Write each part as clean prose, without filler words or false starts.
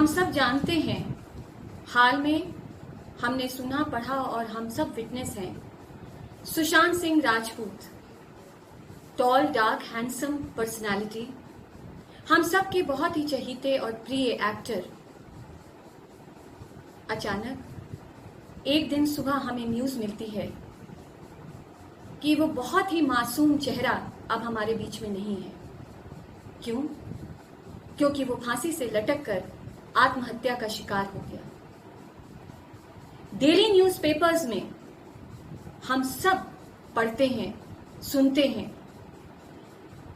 हम सब जानते हैं, हाल में हमने सुना पढ़ा और हम सब विटनेस हैं, Sushant Singh Rajput, tall dark handsome personality, हम सब के बहुत ही चहीते और प्रिय एक्टर, अचानक एक दिन सुबह हमें न्यूज मिलती है कि वो बहुत ही मासूम चेहरा अब हमारे बीच में नहीं है। क्यों? क्योंकि वो फांसी से लटक कर आत्महत्या का शिकार हो गया। डेली न्यूज़पेपर्स में हम सब पढ़ते हैं, सुनते हैं,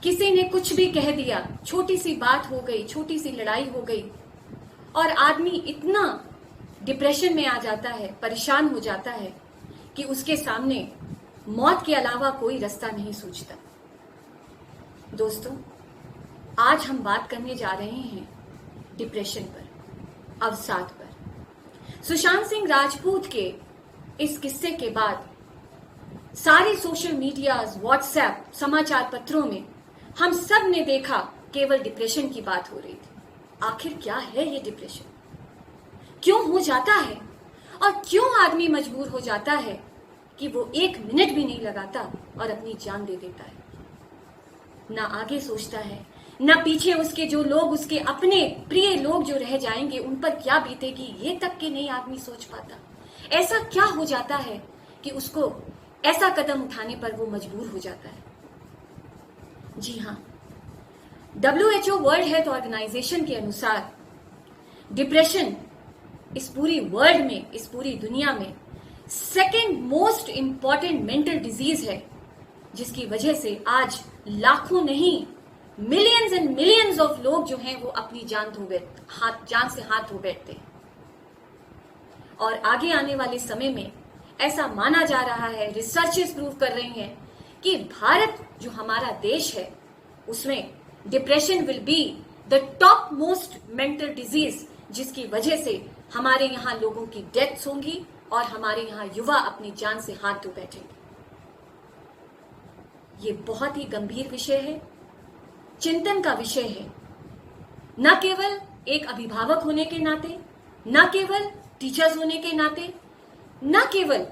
किसी ने कुछ भी कह दिया, छोटी सी बात हो गई, छोटी सी लड़ाई हो गई और आदमी इतना डिप्रेशन में आ जाता है, परेशान हो जाता है कि उसके सामने मौत के अलावा कोई रास्ता नहीं सूझता। दोस्तों, आज हम बात करने जा रहे हैं डिप्रेशन पर, अवसाद पर। सुशांत सिंह राजपूत के इस किस्से के बाद सारे सोशल मीडियाज, व्हाट्सएप, समाचार पत्रों में हम सब ने देखा केवल डिप्रेशन की बात हो रही थी। आखिर क्या है ये डिप्रेशन? क्यों हो जाता है और क्यों आदमी मजबूर हो जाता है कि वो एक मिनट भी नहीं लगाता और अपनी जान दे देता है? ना आगे सोचता है, ना पीछे उसके जो लोग, उसके अपने प्रिय लोग जो रह जाएंगे उन पर क्या बीतेगी, ये तक के नहीं आदमी सोच पाता। ऐसा क्या हो जाता है कि उसको ऐसा कदम उठाने पर वो मजबूर हो जाता है? जी हाँ, WHO वर्ल्ड हेल्थ ऑर्गेनाइजेशन के अनुसार डिप्रेशन इस पूरी वर्ल्ड में, इस पूरी दुनिया में second most important mental disease है, जिसकी वजह से आज लाखों नहीं, मिलियंस एंड मिलियंस ऑफ लोग जो हैं वो अपनी जान से हाथ धो बैठते हैं। और आगे आने वाले समय में ऐसा माना जा रहा है, रिसर्चेस प्रूव कर रही हैं कि भारत जो हमारा देश है उसमें depression will be the top most mental disease, जिसकी वजह से हमारे यहाँ लोगों की डेथ्स होंगी और हमारे यहाँ युवा अपनी जान से हाथ धो बैठेंगे। ये बहुत ही गंभीर विषय है, चिंतन का विषय है, न केवल एक अभिभावक होने के नाते, न केवल टीचर्स होने के नाते, न केवल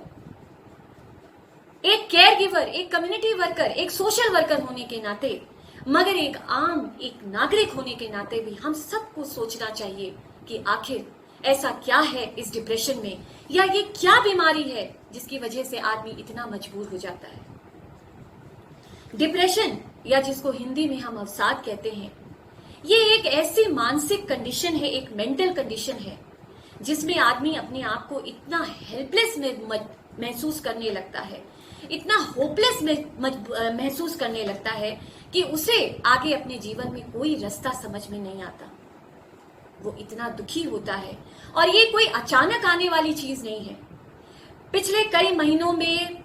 एक केयर गिवर, एक कम्युनिटी वर्कर, एक सोशल वर्कर होने के नाते, मगर एक आम, एक नागरिक होने के नाते भी हम सबको सोचना चाहिए कि आखिर ऐसा क्या है इस डिप्रेशन में, या ये क्या बीमारी है जिसकी वजह से आदमी इतना मजबूर हो जाता है। डिप्रेशन, या जिसको हिंदी में हम अवसाद कहते हैं, ये एक ऐसी मानसिक कंडीशन है, एक मेंटल कंडीशन है जिसमें आदमी अपने आप को इतना हेल्पलेस महसूस करने लगता है, इतना होपलेस महसूस करने लगता है कि उसे आगे अपने जीवन में कोई रास्ता समझ में नहीं आता। वो इतना दुखी होता है और ये कोई अचानक आने वाली चीज नहीं है। पिछले कई महीनों में,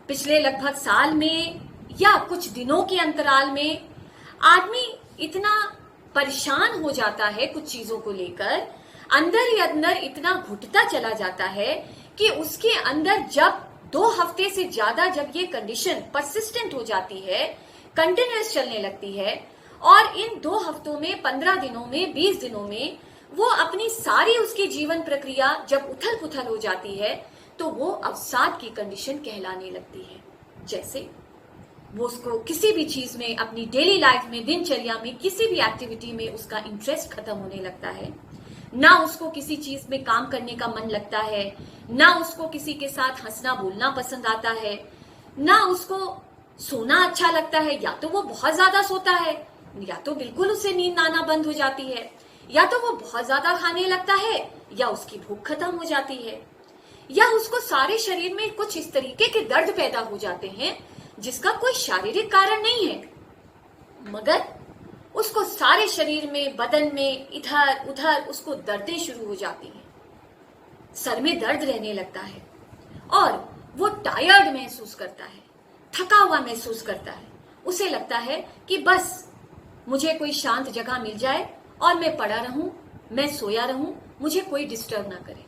पिछले लगभग साल में या कुछ दिनों के अंतराल में आदमी इतना परेशान हो जाता है कुछ चीजों को लेकर, अंदर ही अंदर इतना घुटता चला जाता है कि उसके अंदर जब 2 हफ्ते से ज्यादा जब ये कंडीशन परसिस्टेंट हो जाती है, कंटिन्यूअस चलने लगती है, और इन 2 हफ्तों में, 15 दिनों में, 20 दिनों में वो अपनी सारी उसकी जीवन प्रक्रिया जब उथल पुथल हो जाती है तो वो अवसाद की कंडीशन कहलाने लगती है। जैसे वो उसको किसी भी चीज में, अपनी डेली लाइफ में, दिनचर्या में, किसी भी एक्टिविटी में उसका इंटरेस्ट खत्म होने लगता है, ना उसको किसी चीज में काम करने का मन लगता है, ना उसको किसी के साथ हंसना बोलना पसंद आता है, ना उसको सोना अच्छा लगता है, या तो वो बहुत ज्यादा सोता है, या तो बिल्कुल उसे नींद आना बंद हो जाती है, या तो वो बहुत ज्यादा खाने लगता है, या उसकी भूख खत्म हो जाती है, या उसको सारे शरीर में कुछ इस तरीके के दर्द पैदा हो जाते हैं जिसका कोई शारीरिक कारण नहीं है, मगर उसको सारे शरीर में, बदन में, इधर उधर उसको दर्दें शुरू हो जाती हैं, सर में दर्द रहने लगता है और वो टायर्ड महसूस करता है, थका हुआ महसूस करता है। उसे लगता है कि बस मुझे कोई शांत जगह मिल जाए और मैं पड़ा रहूं, मैं सोया रहूं, मुझे कोई डिस्टर्ब ना करे।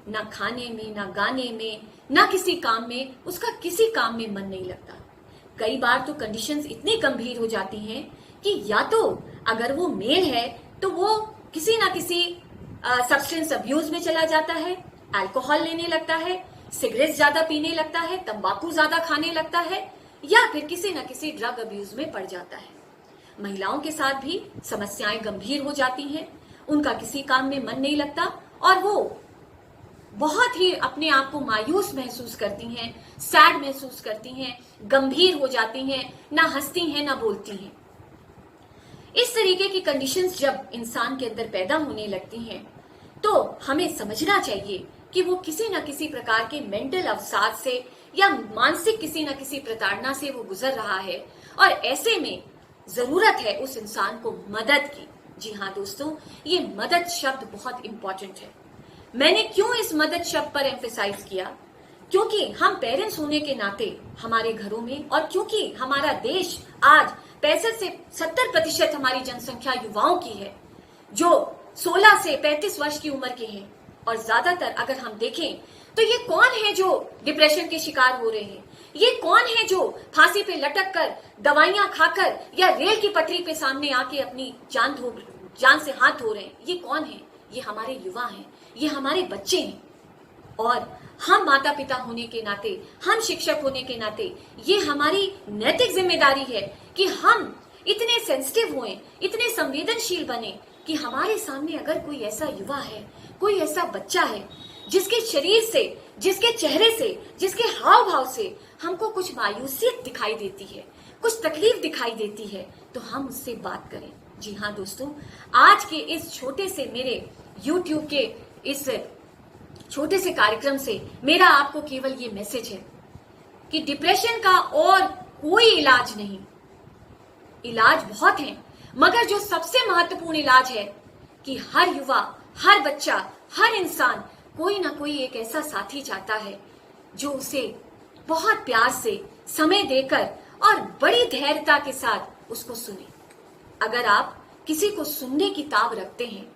ना खाने में, ना गाने में, ना किसी काम में, उसका किसी काम में मन नहीं लगता। कई बार तो कंडीशंस इतनी गंभीर हो जाती हैं कि या तो अगर वो मेल है तो वो किसी ना किसी सब्सटेंस अब्यूज में चला जाता है, अल्कोहल लेने लगता है, सिगरेट ज्यादा पीने लगता है, तंबाकू ज्यादा खाने लगता है, या फिर किसी ना किसी ड्रग अब्यूज में पड़ जाता है। महिलाओं के साथ भी समस्याएं गंभीर हो जाती हैं, उनका किसी काम में मन नहीं लगता और वो बहुत ही अपने आप को मायूस महसूस करती हैं, सैड महसूस करती हैं, गंभीर हो जाती हैं, ना हंसती हैं ना बोलती हैं। इस तरीके की कंडीशंस जब इंसान के अंदर पैदा होने लगती हैं तो हमें समझना चाहिए कि वो किसी न किसी प्रकार के मेंटल अवसाद से या मानसिक किसी न किसी प्रताड़ना से वो गुजर रहा है और ऐसे में जरूरत है उस इंसान को मदद की। जी हाँ दोस्तों, ये मदद शब्द बहुत इंपॉर्टेंट है। मैंने क्यों इस मदद शब्द पर एम्फेसाइज किया? क्योंकि हम पेरेंट्स होने के नाते हमारे घरों में, और क्योंकि हमारा देश आज 65 से 70% हमारी जनसंख्या युवाओं की है जो 16 से 35 वर्ष की उम्र के हैं, और ज्यादातर अगर हम देखें तो ये कौन है जो डिप्रेशन के शिकार हो रहे हैं? ये कौन है जो फांसी पे लटक कर, दवाइयां खाकर या रेल की पटरी पे सामने आके अपनी जान से हाथ धो रहे हैं? ये कौन है? ये हमारे युवा हैं, ये हमारे बच्चे हैं। और हम माता पिता होने के नाते, हम शिक्षक होने के नाते, ये हमारी नैतिक जिम्मेदारी है कि हम इतने सेंसिटिव हुए, इतने संवेदनशील बने कि हमारे सामने अगर कोई ऐसा युवा है, कोई ऐसा बच्चा है जिसके शरीर से, जिसके चेहरे से, जिसके हाव भाव से हमको कुछ मायूसियत दिखाई देती है, कुछ तकलीफ दिखाई देती है, तो हम उससे बात करें। जी हाँ दोस्तों, आज के इस छोटे से मेरे YouTube के इस छोटे से कार्यक्रम से मेरा आपको केवल ये मैसेज है कि डिप्रेशन का और कोई इलाज नहीं। इलाज बहुत हैं, मगर जो सबसे महत्वपूर्ण इलाज है कि हर युवा, हर बच्चा, हर इंसान कोई ना कोई एक ऐसा साथी चाहता है जो उसे बहुत प्यार से समय देकर और बड़ी धैर्यता के साथ उसको सुने। अगर आप किसी को सुनने की ताब रखते हैं,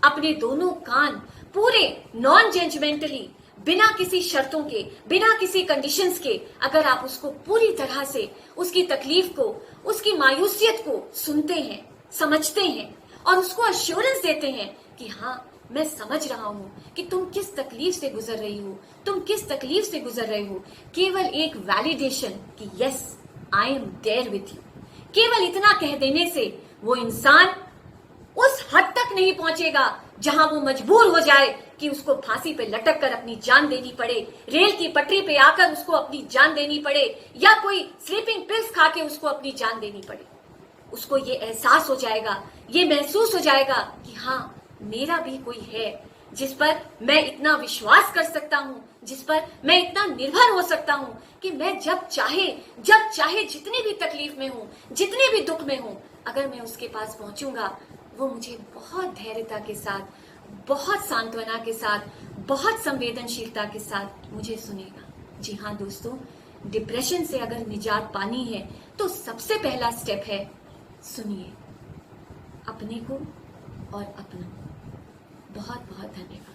अपने दोनों कान पूरे नॉन जजमेंटली, बिना किसी शर्तों के, बिना किसी कंडीशंस के, अगर आप उसको पूरी तरह से उसकी तकलीफ को, उसकी मायूसियत को सुनते हैं, समझते हैं और उसको अश्योरेंस देते हैं कि हाँ मैं समझ रहा हूं कि तुम किस तकलीफ से गुजर रही हो, तुम किस तकलीफ से गुजर रहे हो, केवल एक वैलिडेशन कि yes I am there with you, केवल इतना कह देने से वो इंसान उस हद तक नहीं पहुंचेगा जहां वो मजबूर हो जाए कि उसको फांसी पे लटक कर अपनी जान देनी पड़े, रेल की पटरी पे आकर उसको अपनी जान देनी पड़े, या कोई स्लीपिंग पिल्स खा के उसको अपनी जान देनी पड़े। उसको ये एहसास हो जाएगा, ये महसूस हो जाएगा कि हाँ मेरा भी कोई है जिस पर मैं इतना विश्वास कर सकता हूँ, जिस पर मैं इतना निर्भर हो सकता हूँ कि मैं जब चाहे जितनी भी तकलीफ में हूँ, जितने भी दुख में हूँ, अगर मैं उसके पास पहुंचूंगा वो मुझे बहुत धैर्यता के साथ, बहुत सांत्वना के साथ, बहुत संवेदनशीलता के साथ मुझे सुनेगा। जी हाँ दोस्तों, डिप्रेशन से अगर निजात पानी है तो सबसे पहला स्टेप है सुनिए अपने को और अपनों। बहुत बहुत धन्यवाद।